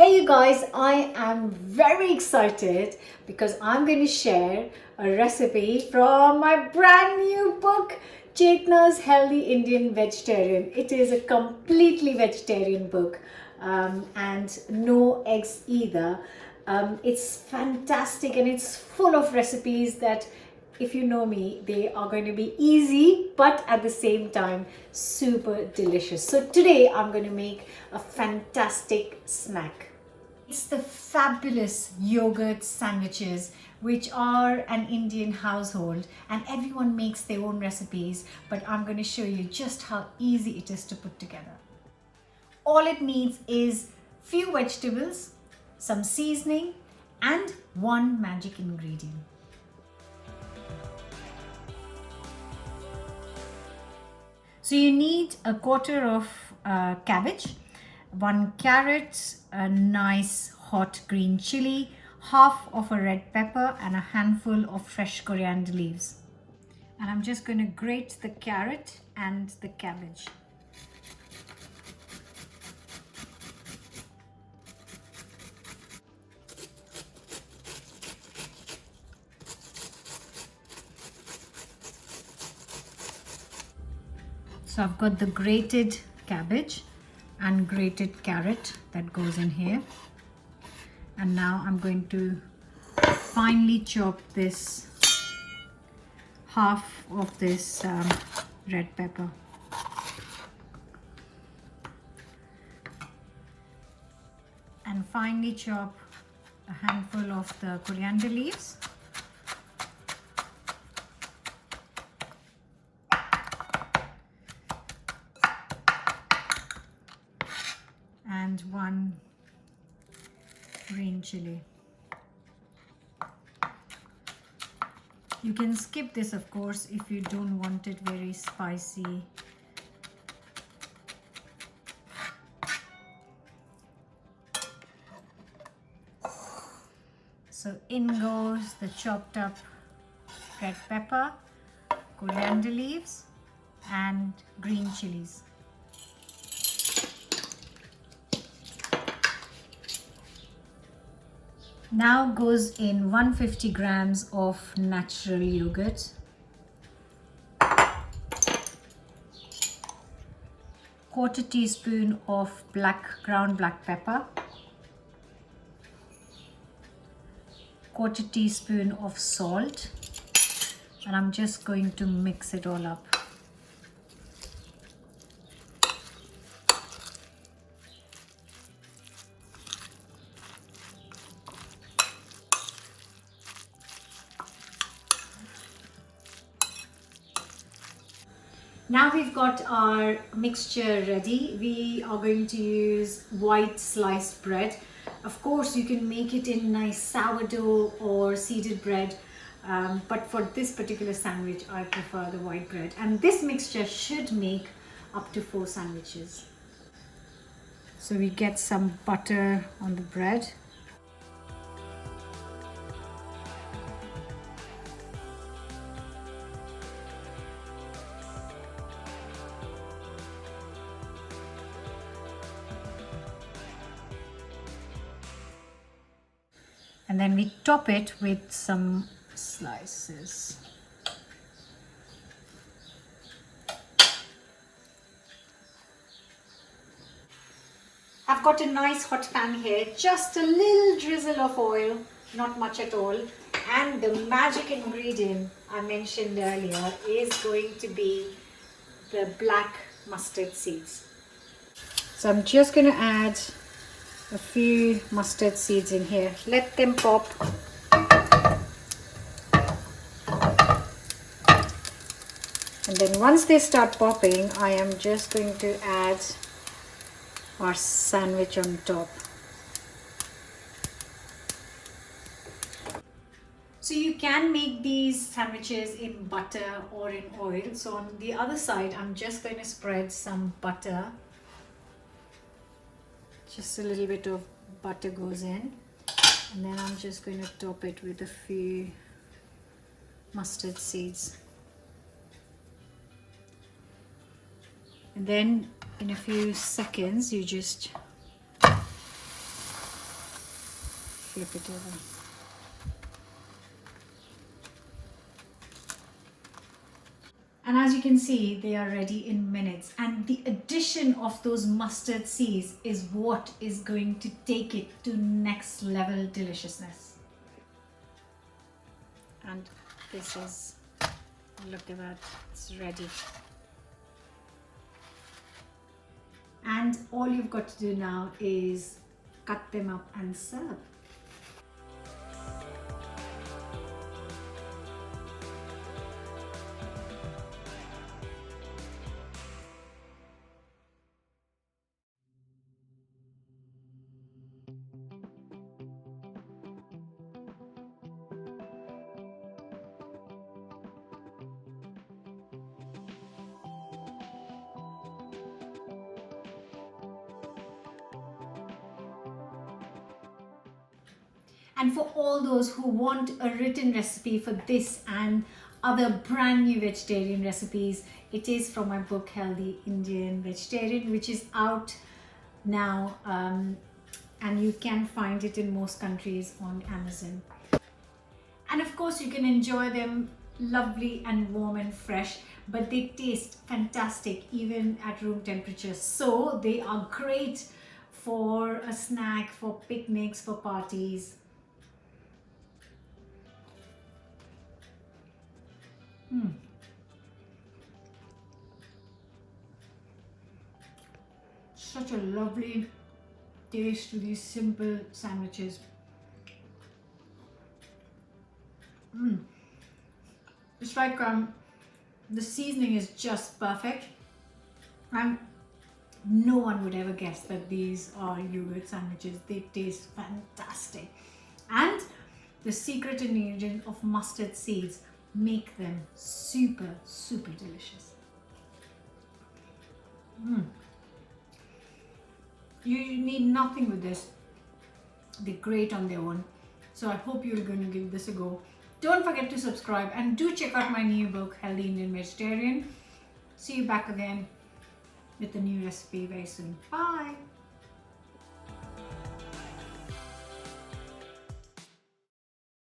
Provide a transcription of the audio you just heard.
Hey you guys, I am very excited because I'm going to share a recipe from my brand new book, Chetna's Healthy Indian Vegetarian. It is a completely vegetarian book and no eggs either. It's fantastic and it's full of recipes that, if you know me, they are going to be easy but at the same time super delicious. So today I'm going to make a fantastic snack. It's the fabulous yogurt sandwiches, which are an Indian household, and everyone makes their own recipes, but I'm going to show you just how easy it is to put together. All it needs is few vegetables, some seasoning, and one magic ingredient. So you need a quarter of cabbage, 1 carrot, a nice hot green chili, half of a red pepper, and a handful of fresh coriander leaves. And I'm just going to grate the carrot and the cabbage. So I've got the grated cabbage and grated carrot that goes in here. And now I'm going to finely chop this half of this red pepper. And finely chop a handful of the coriander leaves. And 1 green chili. You can skip this, of course, if you don't want it very spicy. So in goes the chopped up red pepper, coriander leaves, and green chilies. Now goes in 150 grams of natural yogurt, quarter teaspoon of ground black pepper, quarter teaspoon of salt, and I'm just going to mix it all up. Now we've got our mixture ready. We are going to use white sliced bread. Of course, you can make it in nice sourdough or seeded bread, but for this particular sandwich, I prefer the white bread. And this mixture should make up to 4 sandwiches. So we get some butter on the bread. And then we top it with some slices. I've got a nice hot pan here, just a little drizzle of oil, not much at all. And the magic ingredient I mentioned earlier is going to be the black mustard seeds. So I'm just going to add a few mustard seeds in here. Let them pop. And then once they start popping, I am just going to add our sandwich on top. So you can make these sandwiches in butter or in oil. So on the other side, I'm just going to spread some butter. Just a little bit of butter goes in, and then I'm just going to top it with a few mustard seeds. And then in a few seconds you just flip it over. And as you can see, they are ready in minutes. And the addition of those mustard seeds is what is going to take it to next level deliciousness. And this is, look at that, it's ready. And all you've got to do now is cut them up and serve. And for all those who want a written recipe for this and other brand new vegetarian recipes, it is from my book Healthy Indian Vegetarian, which is out now, and you can find it in most countries on Amazon. And of course you can enjoy them lovely and warm and fresh, but they taste fantastic even at room temperature. So they are great for a snack, for picnics, for parties. Such a lovely taste to these simple sandwiches. It's like the seasoning is just perfect, and no one would ever guess that these are yogurt sandwiches. They taste fantastic, and the secret ingredient of mustard seeds make them super delicious. You need nothing with this. They're great on their own. So I hope you're going to give this a go. Don't forget to subscribe and do check out my new book, Healthy Indian Vegetarian. See you back again with a new recipe very soon. Bye.